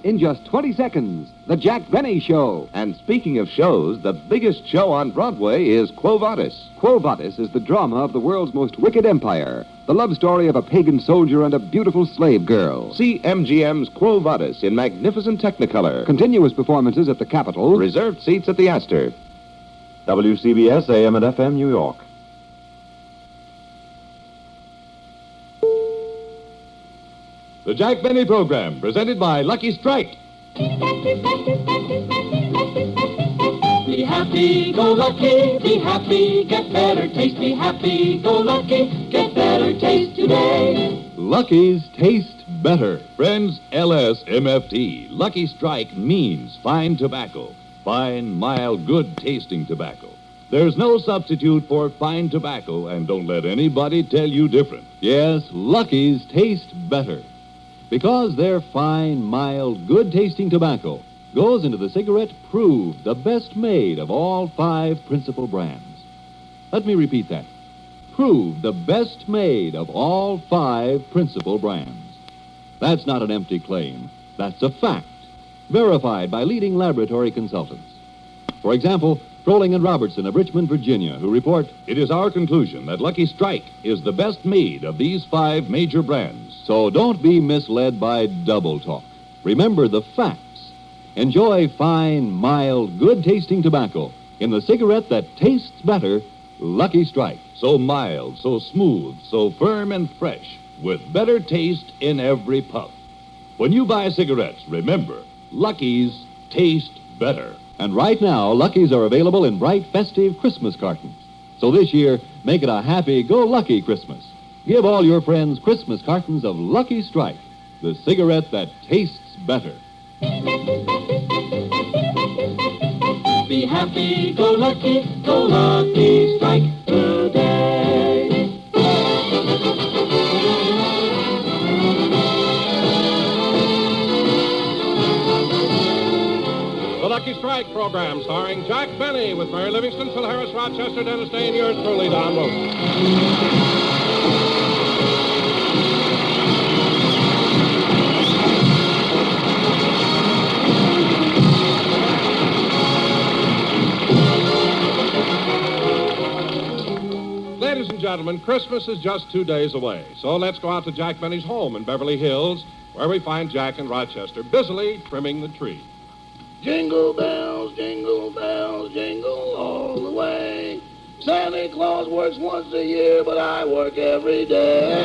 in just 20 seconds. The Jack Benny Show. And speaking of shows, the biggest show on Broadway is Quo Vadis. Quo Vadis is the drama of the world's most wicked empire. The love story of a pagan soldier and a beautiful slave girl. See MGM's Quo Vadis in magnificent Technicolor. Continuous performances at the Capitol. Reserved seats at the Astor. WCBS AM and FM, New York. The Jack Benny Program, presented by Lucky Strike. Be happy, go lucky, be happy, get better taste. Be happy, go lucky, get better taste today. Lucky's taste better. Friends, LSMFT. Lucky Strike means fine tobacco. Fine, mild, good-tasting tobacco. There's no substitute for fine tobacco, and don't let anybody tell you different. Yes, Lucky's taste better. Because their fine, mild, good-tasting tobacco goes into the cigarette proved the best made of all 5 principal brands. Let me repeat that. Proved the best made of all 5 principal brands. That's not an empty claim. That's a fact, verified by leading laboratory consultants. For example, Froling and Robertson of Richmond, Virginia, who report, "It is our conclusion that Lucky Strike is the best made of these 5 major brands. So don't be misled by double talk. Remember the facts. Enjoy fine, mild, good-tasting tobacco in the cigarette that tastes better, Lucky Strike. So mild, so smooth, so firm and fresh, with better taste in every puff. When you buy cigarettes, remember, Lucky's taste better." And right now, Lucky's are available in bright, festive Christmas cartons. So this year, make it a happy-go-lucky Christmas. Give all your friends Christmas cartons of Lucky Strike, the cigarette that tastes better. Be happy, go lucky strike today. The Lucky Strike program, starring Jack Benny, with Mary Livingston, Phil Harris, Rochester, Dennis Day, and yours truly, Don Roach. Ladies and gentlemen, Christmas is just 2 days away, so let's go out to Jack Benny's home in Beverly Hills, where we find Jack and Rochester busily trimming the tree. Jingle bells, jingle all the way. Santa Claus works once a year, but I work every day.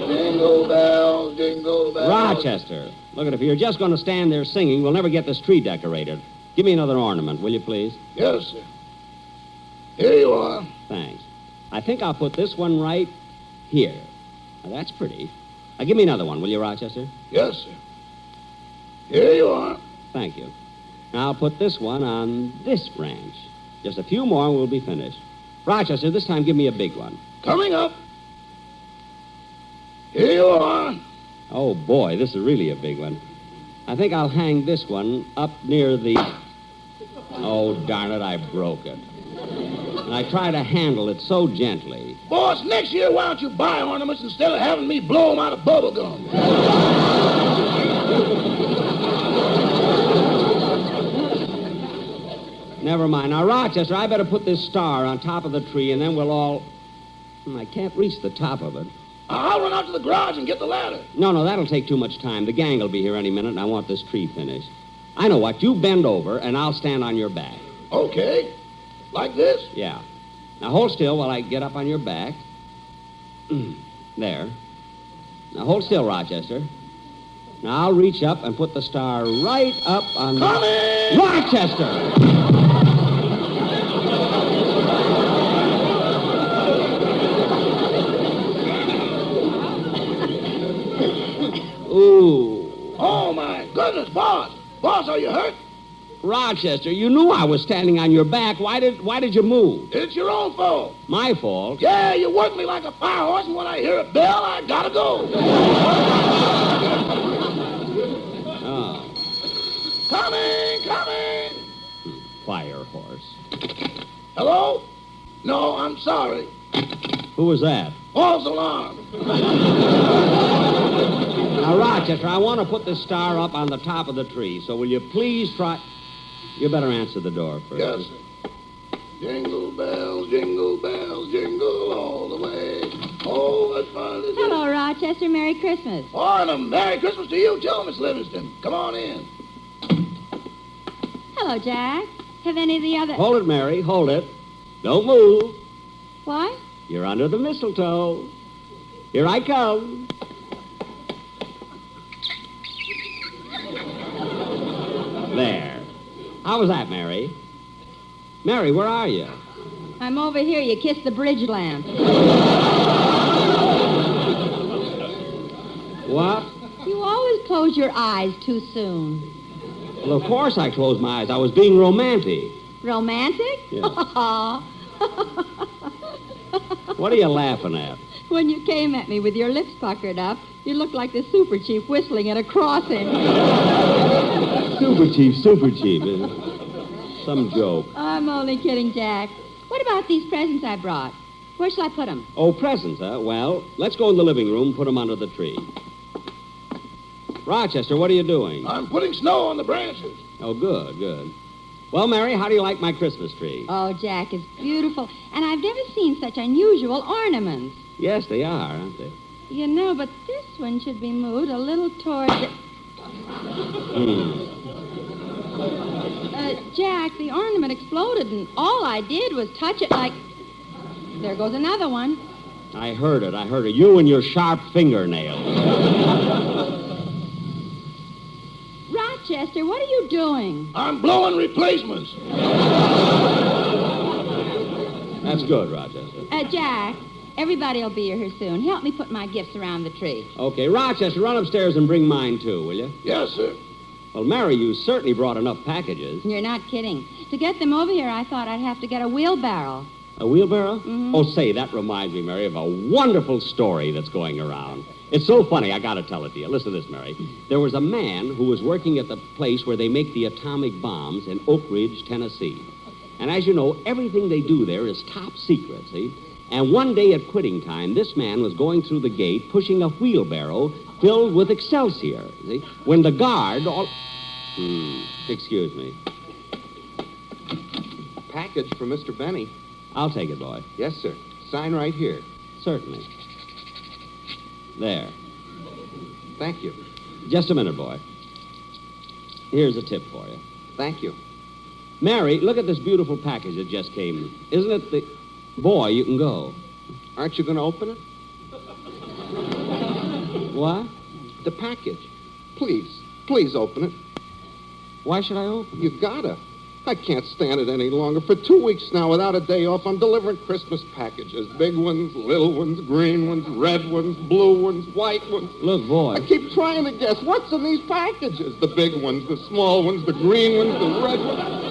Jingle bells, jingle bells. Rochester, look at it. If you're just going to stand there singing, we'll never get this tree decorated. Give me another ornament, will you, please? Yes, sir. Here you are. Thanks. I think I'll put this one right here. Now, that's pretty. Now, give me another one, will you, Rochester? Yes, sir. Here you are. Thank you. Now, I'll put this one on this branch. Just a few more and we'll be finished. Rochester, this time give me a big one. Coming up. Here you are. Oh, boy, this is really a big one. I think I'll hang this one up near the... Oh, darn it, I broke it. And I try to handle it so gently. Boss, next year, why don't you buy ornaments instead of having me blow them out of bubble gum? Never mind. Now, Rochester, I better put this star on top of the tree, and then we'll all... I can't reach the top of it. I'll run out to the garage and get the ladder. No, that'll take too much time. The gang will be here any minute, and I want this tree finished. I know what. You bend over, and I'll stand on your back. Okay. Like this? Yeah. Now, hold still while I get up on your back. There. Now, hold still, Rochester. Now, I'll reach up and put the star right up on... Coming! Rochester! Ooh. Oh, my goodness, boss. Boss, are you hurt? Rochester, you knew I was standing on your back. Why did you move? It's your own fault. My fault? Yeah, you work me like a fire horse, and when I hear a bell, I gotta go. Oh. Coming! Fire horse. Hello? No, I'm sorry. Who was that? False alarm. Rochester, I want to put this star up on the top of the tree, so will you please try... You better answer the door first. Yes, sir. Jingle bells, jingle all the way. Oh, what fun it is. Hello, Rochester. Merry Christmas. Oh, and a Merry Christmas to you, too, Miss Livingston. Come on in. Hello, Jack. Have any of the other... Hold it, Mary. Hold it. Don't move. What? You're under the mistletoe. Here I come. There. How was that, Mary? Mary, where are you? I'm over here. You kissed the bridge lamp. What? You always close your eyes too soon. Well, of course I closed my eyes. I was being romantic. Romantic? Yeah. What are you laughing at? When you came at me with your lips puckered up, you looked like the super chief whistling at a crossing. Super Chief. Some joke. I'm only kidding, Jack. What about these presents I brought? Where shall I put them? Oh, presents, huh? Well, let's go in the living room, put them under the tree. Rochester, what are you doing? I'm putting snow on the branches. Oh, good. Well, Mary, how do you like my Christmas tree? Oh, Jack, it's beautiful. And I've never seen such unusual ornaments. Yes, they are, aren't they? You know, but this one should be moved a little toward the... Jack, the ornament exploded, and all I did was touch it like... There goes another one. I heard it. You and your sharp fingernails. Rochester, what are you doing? I'm blowing replacements. That's good, Rochester. Jack, everybody will be here soon. Help me put my gifts around the tree. Okay, Rochester, run upstairs and bring mine, too, will you? Yes, sir. Well, Mary, you certainly brought enough packages. You're not kidding. To get them over here, I thought I'd have to get a wheelbarrow. A wheelbarrow? Mm-hmm. Oh, say, that reminds me, Mary, of a wonderful story that's going around. It's so funny, I gotta tell it to you. Listen to this, Mary. There was a man who was working at the place where they make the atomic bombs in Oak Ridge, Tennessee. And as you know, everything they do there is top secret, see? And one day at quitting time, this man was going through the gate pushing a wheelbarrow filled with Excelsior, see? When the guard... excuse me. Package for Mr. Benny. I'll take it, boy. Yes, sir. Sign right here. Certainly. There. Thank you. Just a minute, boy. Here's a tip for you. Thank you. Mary, look at this beautiful package that just came. Isn't it the... Boy, you can go. Aren't you going to open it? What? The package. Please open it. Why should I open it? You gotta. I can't stand it any longer. For 2 weeks now, without a day off, I'm delivering Christmas packages. Big ones, little ones, green ones, red ones, blue ones, white ones. Look, boy. I keep trying to guess what's in these packages. The big ones, the small ones, the green ones, the red ones.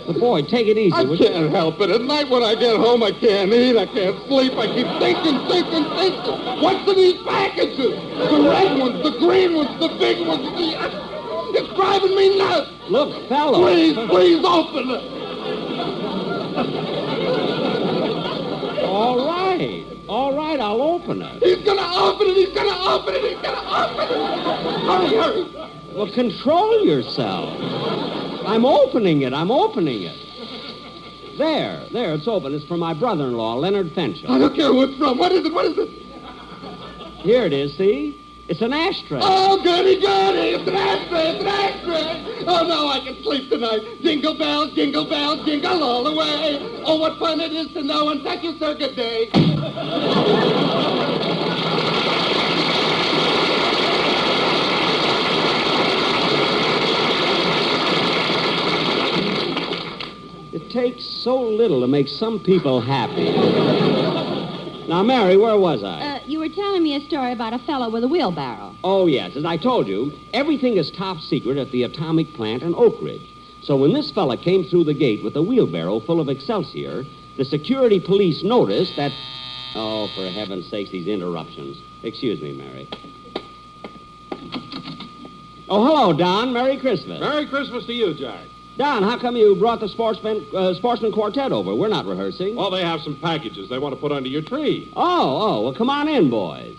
But, boy, take it easy. I can't help it. At night when I get home, I can't eat, I can't sleep. I keep thinking. What's in these packages? The red ones, the green ones, the big ones, It's driving me nuts. Look, fellow. Please open it. All right, I'll open it. He's going to open it. Hurry. Well, control yourself. I'm opening it. There, it's open. It's for my brother-in-law, Leonard Fenchel. I don't care who it's from. What is it? Here it is, see? It's an ashtray. Oh, goody. It's an ashtray. Oh, no, I can sleep tonight. Jingle bells, jingle all the way. Oh, what fun it is to know on such a circuit day. It takes so little to make some people happy. Now, Mary, where was I? You were telling me a story about a fellow with a wheelbarrow. Oh, yes. As I told you, everything is top secret at the atomic plant in Oak Ridge. So when this fella came through the gate with a wheelbarrow full of Excelsior, the security police noticed that... Oh, for heaven's sakes, these interruptions. Excuse me, Mary. Oh, hello, Don. Merry Christmas. Merry Christmas to you, Jack. Don, how come you brought the sportsman quartet over? We're not rehearsing. Well, they have some packages they want to put under your tree. Oh, well, come on in, boys.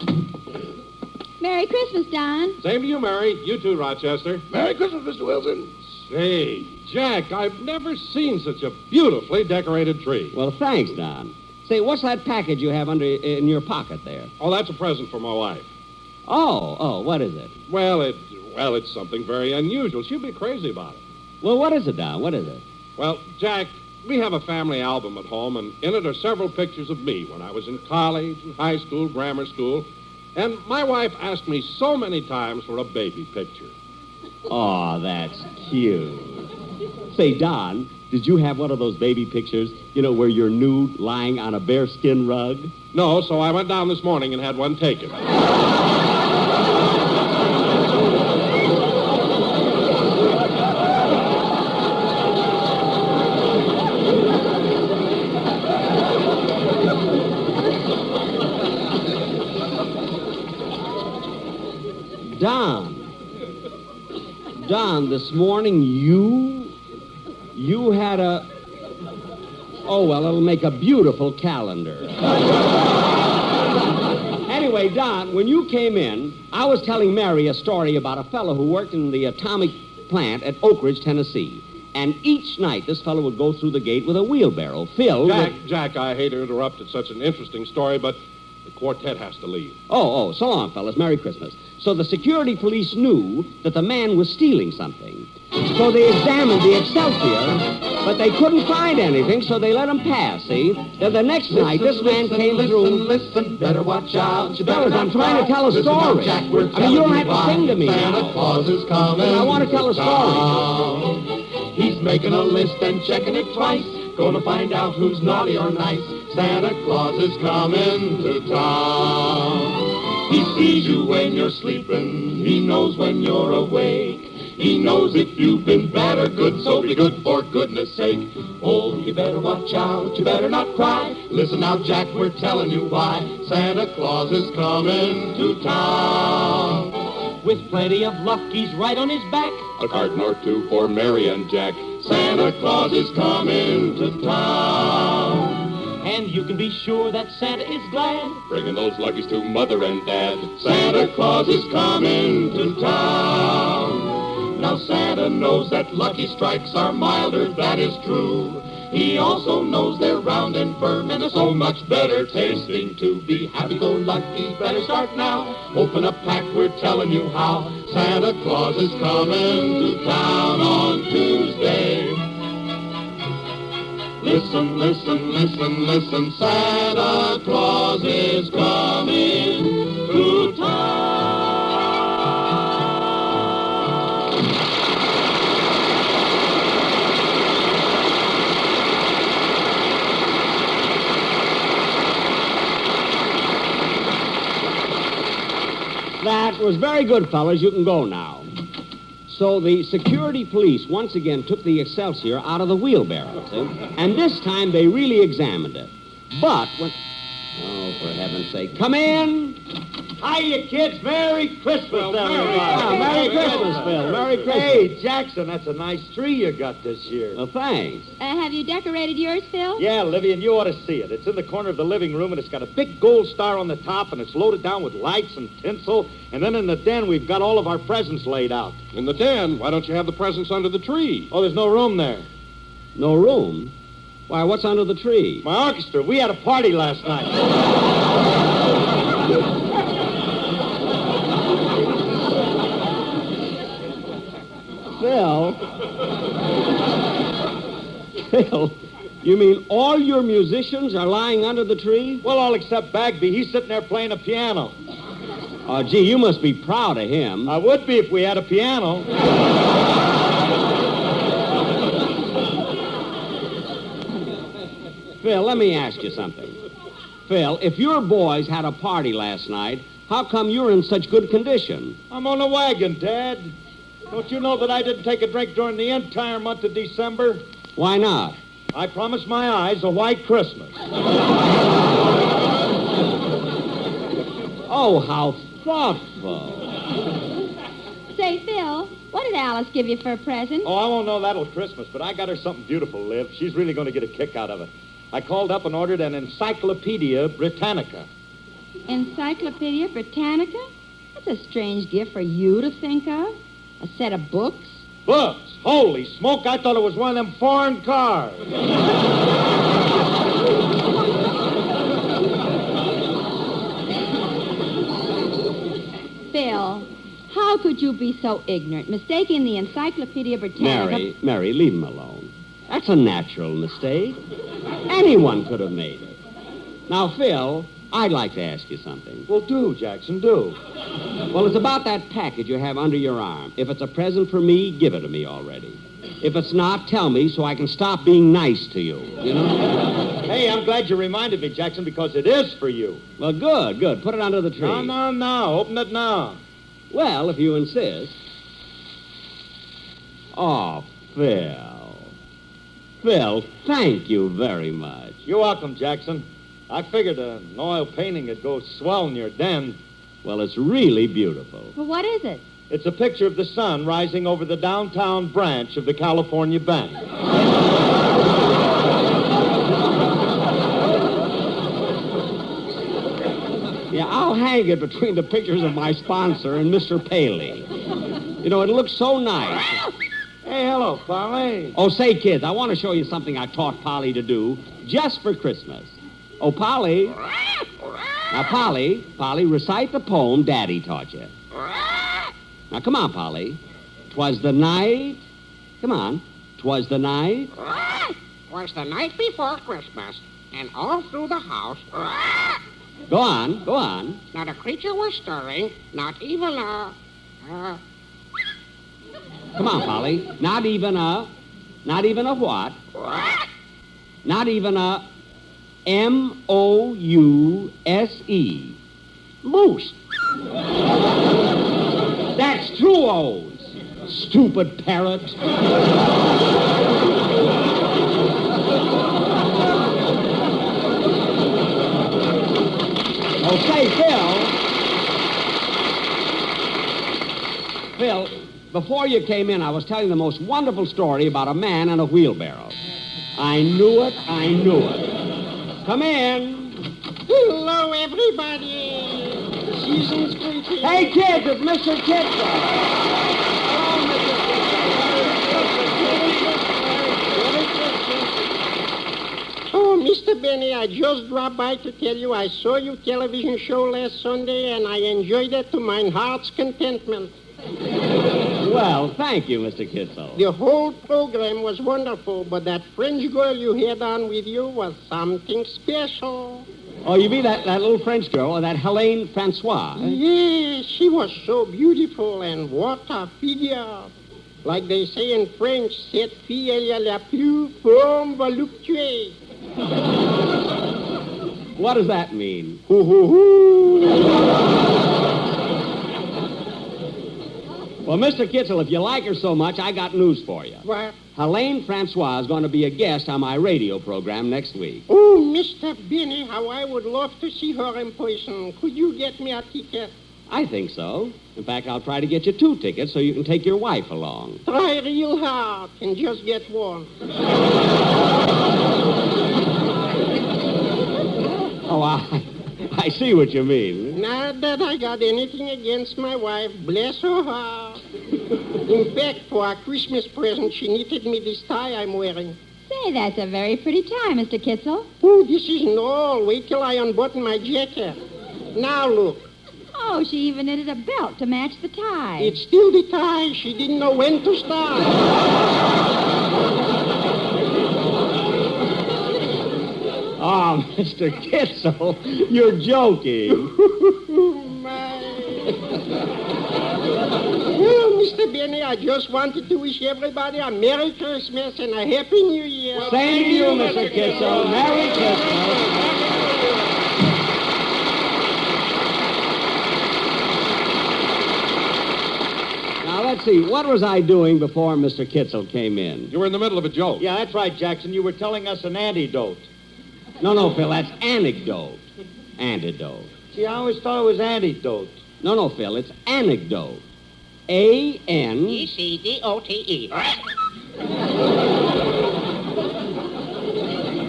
Merry Christmas, Don. Same to you, Mary. You too, Rochester. Merry Christmas, Mr. Wilson. Say, Jack, I've never seen such a beautifully decorated tree. Well, thanks, Don. Say, what's that package you have in your pocket there? Oh, that's a present for my wife. Oh, what is it? Well, it's something very unusual. She'll be crazy about it. Well, what is it, Don? What is it? Well, Jack, we have a family album at home, and in it are several pictures of me when I was in college, and high school, grammar school. And my wife asked me so many times for a baby picture. Oh, that's cute. Say, Don, did you have one of those baby pictures, where you're nude lying on a bearskin rug? No, so I went down this morning and had one taken. Don, this morning you had a... Oh, well, it'll make a beautiful calendar. Anyway, Don, when you came in, I was telling Mary a story about a fellow who worked in the atomic plant at Oak Ridge, Tennessee. And each night, this fellow would go through the gate with a wheelbarrow filled with... Jack, I hate to interrupt. It's such an interesting story, but the quartet has to leave. Oh, so long, fellas. Merry Christmas. So the security police knew that the man was stealing something. So they examined the Excelsior, but they couldn't find anything, so they let him pass, see? Then the next night, this man came through... Listen, better watch out. You better Fellas, I'm trying to tell a story. Jack, I mean, you don't have to sing to me Santa now. Claus is coming. I want to tell a story. He's making a list and checking it twice. Gonna find out who's naughty or nice. Santa Claus is coming to town. He sees you when you're sleeping. He knows when you're awake. He knows if you've been bad or good, so be good for goodness sake. Oh, you better watch out, you better not cry. Listen now, Jack, we're telling you why. Santa Claus is coming to town. With plenty of luck, he's right on his back. A carton or two for Mary and Jack. Santa Claus is coming to town. And you can be sure that Santa is glad, Bringing those luckies to Mother and Dad. Santa Claus is coming to town. Now Santa knows that lucky strikes are milder, that is true. He also knows they're round and firm and they're so much better tasting too. Be happy-go-lucky, better start now. Open a pack, we're telling you how. Santa Claus is coming to town on Tuesday. Listen, listen, listen, listen, Santa Claus is coming to town. That was very good, fellas. You can go now. So the security police once again took the Excelsior out of the wheelbarrow, see? And this time they really examined it. But when... Oh, for heaven's sake. Come in! Hiya, kids. Merry Christmas, everybody. Merry Christmas, Phil. Merry Christmas. Hey, Jackson, that's a nice tree you got this year. Well, thanks. Have you decorated yours, Phil? Yeah, Livy, and you ought to see it. It's in the corner of the living room, and it's got a big gold star on the top, and it's loaded down with lights and tinsel. And then in the den, we've got all of our presents laid out. In the den? Why don't you have the presents under the tree? Oh, there's no room there. No room? Why, what's under the tree? My orchestra. We had a party last night. Phil, you mean all your musicians are lying under the tree? Well, all except Bagby. He's sitting there playing a piano. Oh, gee, you must be proud of him. I would be if we had a piano. Phil, let me ask you something. Phil, if your boys had a party last night, how come you're in such good condition? I'm on the wagon, Dad. Don't you know that I didn't take a drink during the entire month of December? Why not? I promised my eyes a white Christmas. Oh, how thoughtful. Say, Phil, what did Alice give you for a present? Oh, I won't know that till Christmas, but I got her something beautiful, Liv. She's really going to get a kick out of it. I called up and ordered an Encyclopedia Britannica. Encyclopedia Britannica? That's That's a strange gift for you to think of. A set of books. Books? Holy smoke, I thought it was one of them foreign cars. Phil, how could you be so ignorant, mistaking the Encyclopedia Britannica... Mary, leave him alone. That's a natural mistake. Anyone could have made it. Now, Phil, I'd like to ask you something. Well, do, Jackson, do. Well, it's about that package you have under your arm. If it's a present for me, give it to me already. If it's not, tell me so I can stop being nice to you, you know? Hey, I'm glad you reminded me, Jackson, because it is for you. Well, good. Put it under the tree. No. Open it now. Well, if you insist. Oh, Phil. Phil, thank you very much. You're welcome, Jackson. I figured an oil painting would go swell in your den. Well, it's really beautiful. Well, what is it? It's a picture of the sun rising over the downtown branch of the California Bank. Yeah, I'll hang it between the pictures of my sponsor and Mr. Paley. You know, it looks so nice. Hey, hello, Polly. Oh, say, kids, I want to show you something I taught Polly to do just for Christmas. Oh, Polly. Now, Polly, recite the poem Daddy taught you. Now, come on, Polly. 'Twas the night. Come on. 'Twas the night. 'Twas the night before Christmas, and all through the house... Go on. Not a creature was stirring, not even a... Come on, Polly. Not even a what? Not even a M-O-U-S-E. Moose. That's two O's. Stupid parrot. Okay, Phil, before you came in, I was telling the most wonderful story about a man and a wheelbarrow. I knew it. Come in. Hello, everybody. Season's greetings. Hey, kids, it's Mr. Kitzel. Oh, Mr. Benny, I just dropped by to tell you I saw your television show last Sunday, and I enjoyed it to my heart's contentment. Well, thank you, Mr. Kitzel. The whole program was wonderful, but that French girl you had on with you was something special. Oh, you mean that little French girl, that Helene Francois? Yes, she was so beautiful, and what a figure. Like they say in French, cette fille est la plus forme voluptueuse. What does that mean? Hoo, hoo, hoo. Well, Mr. Kitzel, if you like her so much, I got news for you. What? Helene Francois is going to be a guest on my radio program next week. Oh, Mr. Benny, how I would love to see her in person. Could you get me a ticket? I think so. In fact, I'll try to get you 2 tickets so you can take your wife along. Try real hard and just get one. Oh, I see what you mean. Not that I got anything against my wife. Bless her heart. In fact, for a Christmas present, she knitted me this tie I'm wearing. Say, that's a very pretty tie, Mr. Kitzel. Oh, this isn't all. Wait till I unbutton my jacket. Now look. Oh, she even knitted a belt to match the tie. It's still the tie. She didn't know when to start. Oh, Mr. Kitzel, you're joking. My. Well, Mr. Benny, I just wanted to wish everybody a Merry Christmas and a Happy New Year. Same to you, Mr. Kitzel. Merry Christmas. Now, let's see. What was I doing before Mr. Kitzel came in? You were in the middle of a joke. Yeah, that's right, Jackson. You were telling us an antidote. No, Phil, that's anecdote. Antidote. See, I always thought it was antidote. No, Phil, it's anecdote. A-N... E-C-D-O-T-E.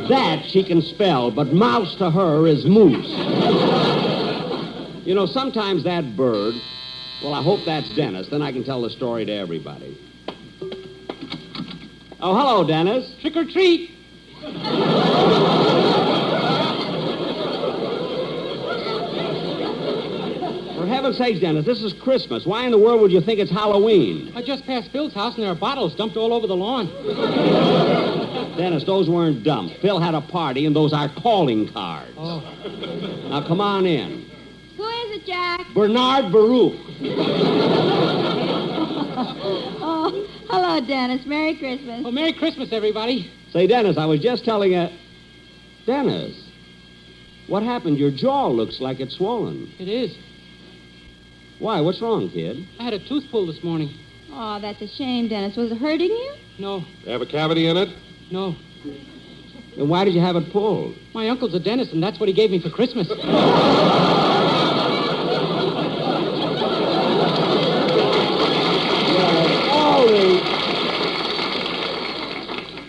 That she can spell, but mouse to her is moose. You know, sometimes that bird Well, I hope that's Dennis. Then I can tell the story to everybody. Oh, hello, Dennis. Trick or treat. For heaven's sakes, Dennis, this is Christmas. Why in the world would you think it's Halloween? I just passed Phil's house and there are bottles dumped all over the lawn. Dennis, those weren't dumped. Phil had a party, and those are calling cards. Oh. Now, come on in. Who is it, Jack? Bernard Baruch. Oh, hello, Dennis. Merry Christmas. Oh, Merry Christmas, everybody. Say, Dennis, I was just telling you... Dennis, what happened? Your jaw looks like it's swollen. It is. Why? What's wrong, kid? I had a tooth pulled this morning. Oh, that's a shame, Dennis. Was it hurting you? No, They have a cavity in it? no. Then why did you have it pulled? My uncle's a dentist, and that's what he gave me for Christmas.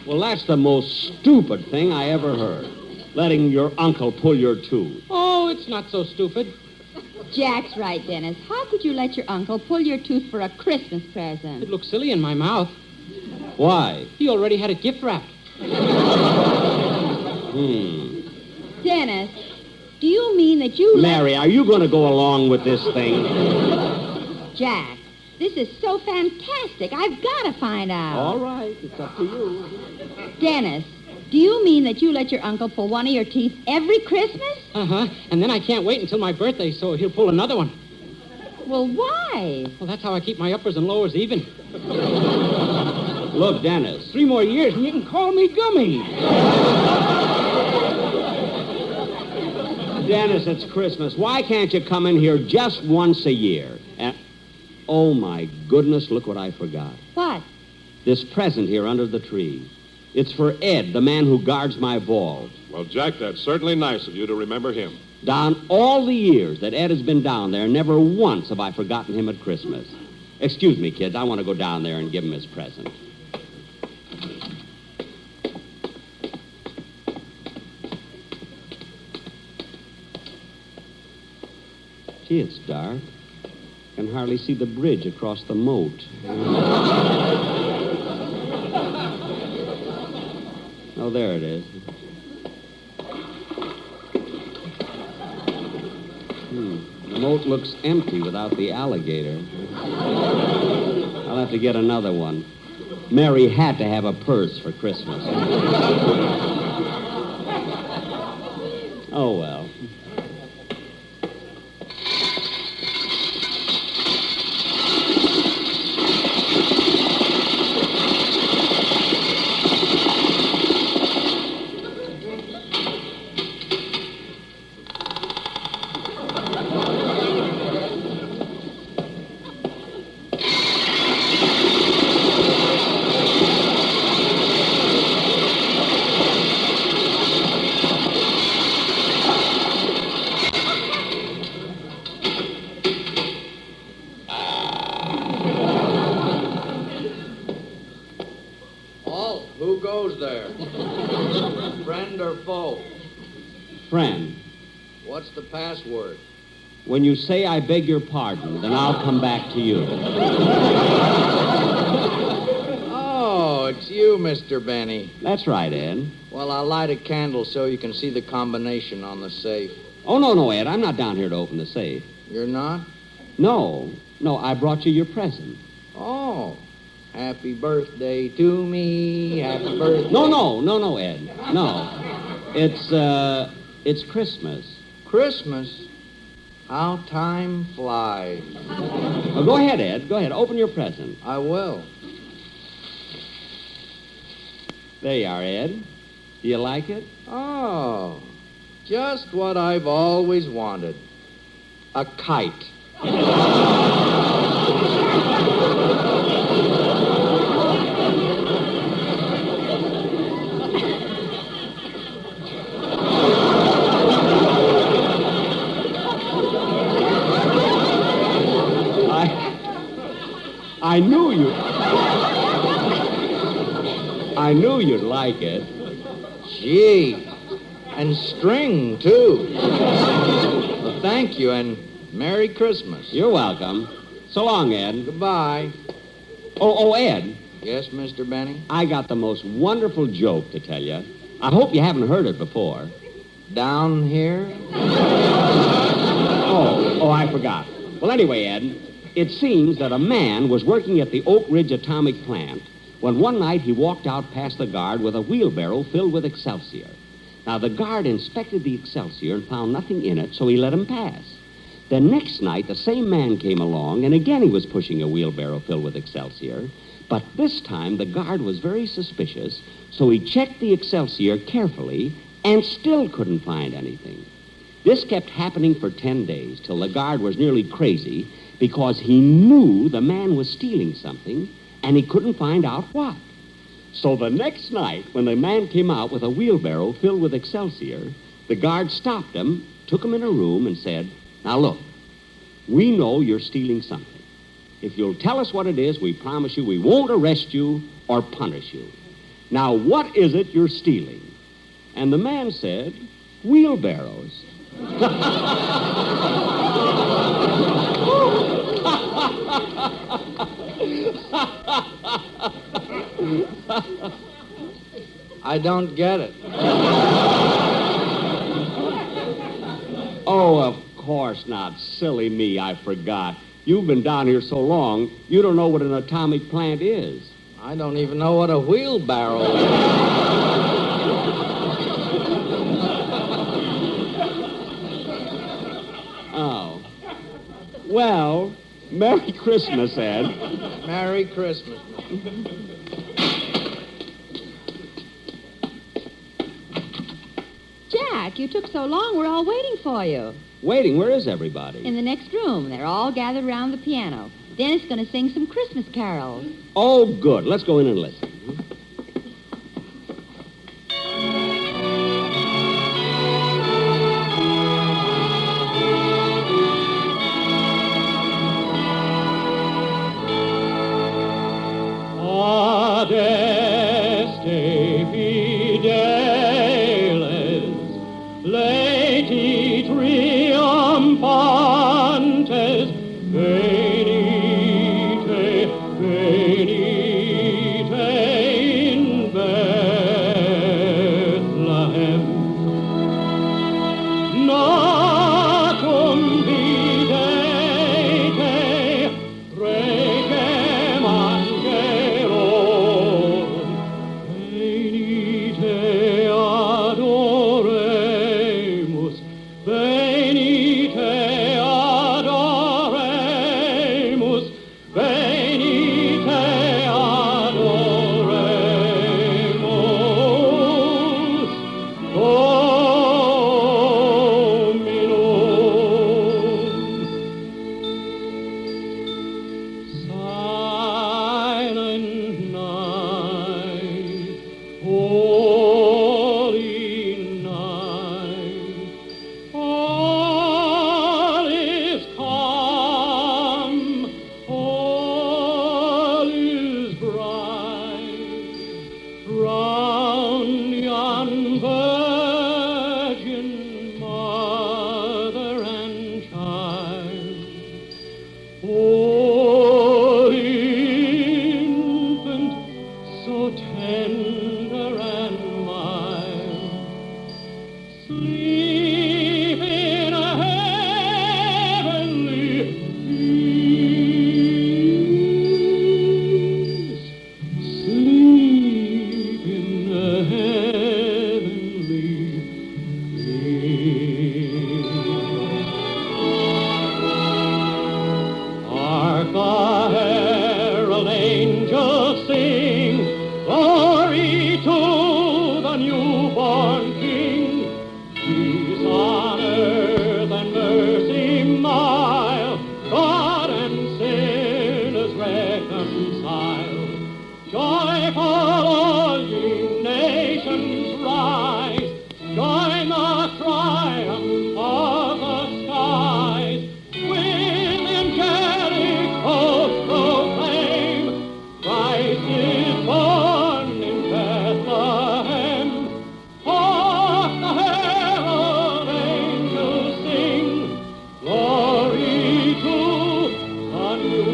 Well, that's the most stupid thing I ever heard. Letting your uncle pull your tooth. Oh, it's not so stupid. Jack's right, Dennis. How could you let your uncle pull your tooth for a Christmas present? It looks silly in my mouth. Why? He already had it gift wrapped. Dennis, do you mean that you Mary, are you going to go along with this thing? Jack, this is so fantastic. I've got to find out. All right, it's up to you. Dennis, do you mean that you let your uncle pull one of your teeth every Christmas? Uh-huh. And then I can't wait until my birthday, so he'll pull another one. Well, why? Well, that's how I keep my uppers and lowers even. Look, Dennis, 3 more years and you can call me Gummy. Dennis, it's Christmas. Why can't you come in here just once a year? And, oh, my goodness, look what I forgot. What? This present here under the tree. It's for Ed, the man who guards my vault. Well, Jack, that's certainly nice of you to remember him. Down all the years that Ed has been down there, never once have I forgotten him at Christmas. Excuse me, kids. I want to go down there and give him his present. Gee, it's dark. Can hardly see the bridge across the moat. Oh, there it is. The moat looks empty without the alligator. I'll have to get another one. Mary had to have a purse for Christmas. Oh, well. Who goes there? Friend or foe? Friend, What's the password? when you say I beg your pardon, then I'll come back to you. Oh, it's you, Mr. Benny. That's right, Ed. Well, I'll light a candle so you can see the combination on the safe. Oh, no, Ed. I'm not down here to open the safe. You're not? No, I brought you your present. Oh, happy birthday to me. Happy birthday. No, Ed. No. It's Christmas. Christmas? How time flies. Oh, go ahead, Ed. Go ahead. Open your present. I will. There you are, Ed. Do you like it? Oh, just what I've always wanted. A kite. I knew you'd like it. Gee, and string, too. Well, thank you, and Merry Christmas. You're welcome. So long, Ed. Goodbye. Oh, Ed, Yes, Mr. Benny? I got the most wonderful joke to tell you. I hope you haven't heard it before. Down here? Oh, I forgot. Well, anyway, Ed, it seems that a man was working at the Oak Ridge Atomic Plant when one night he walked out past the guard with a wheelbarrow filled with Excelsior. Now, the guard inspected the Excelsior and found nothing in it, so he let him pass. The next night, the same man came along, and again he was pushing a wheelbarrow filled with Excelsior. But this time, the guard was very suspicious, so he checked the Excelsior carefully and still couldn't find anything. This kept happening for 10 days, till the guard was nearly crazy because he knew the man was stealing something, and he couldn't find out what. So the next night, when the man came out with a wheelbarrow filled with Excelsior, the guard stopped him, took him in a room, and said, "Now look, we know you're stealing something. If you'll tell us what it is, we promise you we won't arrest you or punish you. Now, what is it you're stealing?" And the man said, "Wheelbarrows." I don't get it. Oh, of course not. Silly me, I forgot. You've been down here so long, you don't know what an atomic plant is. I don't even know what a wheelbarrow is. Oh. Well, Merry Christmas, Ed. Merry Christmas. Jack, you took so long, we're all waiting for you. Waiting? Where is everybody? In the next room. They're all gathered around the piano. Dennis is going to sing some Christmas carols. Oh, good. Let's go in and listen. Adeste fideles, leti triumphantes, venite, venite in Bethlehem. Nacum videte, regem angelorum, venite adoremus, venite adoremus, venite adoremus, Dominum. Silent night, holy night, all is calm, all is bright, round yon virgin mother and child. O infant, so tender and mild, sleep in a heavenly peace. Sleep in a heavenly peace. Hark the herald angels sing, glory to the newborn King. Peace on earth and mercy mild, God and sinners reconciled. Joyful all ye nations rise, join the triumph of the skies. With angelic hosts proclaim, Christ is born in Bethlehem. Hark the herald angels sing, glory to the new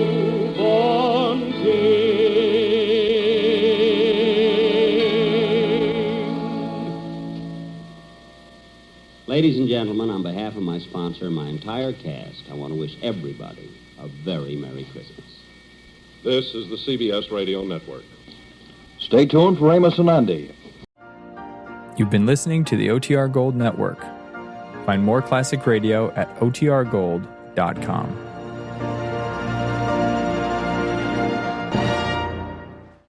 Ladies and gentlemen, on behalf of my sponsor and my entire cast, I want to wish everybody a very Merry Christmas. This is the CBS Radio Network. Stay tuned for Amos and Andy. You've been listening to the OTR Gold Network. Find more classic radio at otrgold.com.